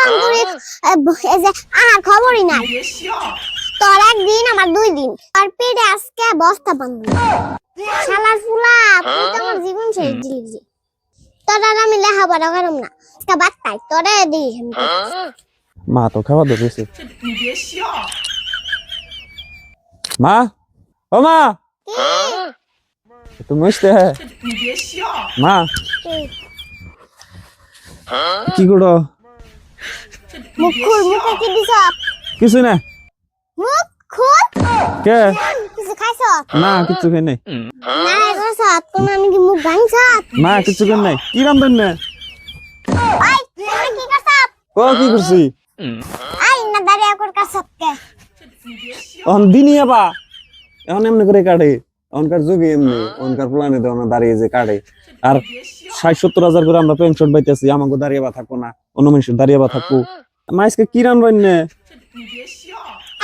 অঙ্গুরি এই যে খবরই নাই তোর একদিন আমার 2 দিন আর পেটে আজকে বস্তা বাঁধবো শালার ফুলা তুই তো আমার জীবন শেষ দিলি তোর আর আমি লেখাপড়া করব না আজকে বাত্তাই তোরে দিই মা তো খাওয়া ধরেছে মা ও মা তুমি মিশতে হ্যাঁ মা কি করো মুখ খুল মুখে কি দিছ কিছু না মুখ খুল কে কিছু খাইছ না কিছু খাই নাই না এরছ তুমি আমি কি মুখ ভাঙছ না কিছু খাই নাই কি রান্ধন না ওই তুমি কি করছ ও কি করছি আই না দাঁড়িয়ে কর কাছকে এখন দিনই আবা এখন এমনি করে কাটে অনকার যুগে এমনি অনকার প্ল্যানে দেওয়া দাঁড়িয়ে যে কাটে আর ৬০-৭০ হাজার করে আমরা পেনশন পাইতেছি আমাকে দাঁড়িয়ে বা থাকবো না অন্য মানুষের দাঁড়িয়ে বা থাকবো মাইসকে কি রানবেন না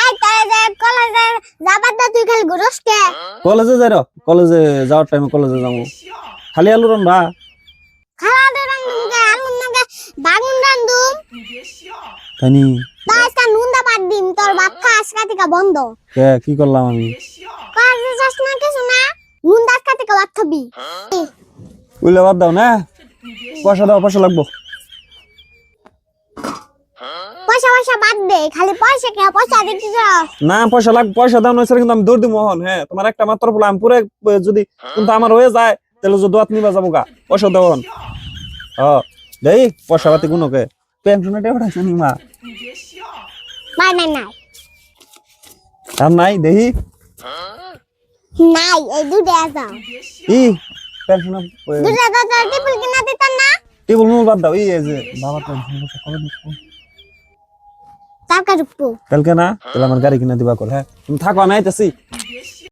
আই তারে যে কলেজে যাবার দা তুই খালি ঘুরস কে কলেজে যাই কলেজে যাওয়ার টাইমে কলেজে যাবো খালি আলু রান্না খালা দে রঙকে আলু নগে বাগুন রান্দুম তাইনি দাসটা নুনদা পাট দিম তোর বাপ খা আজকা থেকে বন্ধ কে কি করলাম আমি কাজে যাস না কিছু না নুনদা আজকা থেকে বাদ থবি উইলে বাদ দাও না পয়সা দাও পয়সা লাগবো পয়সা পয়সা বাদ দে খালি পয়সা কে পয়সা দিতে যাস না পয়সা লাগ পয়সা দাও না কিন্তু আমি দৌড় দিব মোহন হ্যাঁ তোমার একটা মাত্র বলে আমি পুরো যদি কিন্তু আমার হয়ে যায় তাহলে যদি দোয়াত নিবা যাবো গা পয়সা দাও দেই পয়সা পাতি কোনোকে পেনশনে টাকা পাঠাইছ নি মা নাই নাই নাই আর নাই দেহি নাই এই দুটো দাও ই পেনশন দুটো দাও তোর টিপল কিনা দিতাম না টেবিল মূল বাদ দাও এই যে বাবা পেনশন কবে দিচ্ছ টাকা রূপো কালকে না তাহলে আমার গাড়ি কিনা দিবা কর হ্যাঁ তুমি থাকো আমি আইতাছি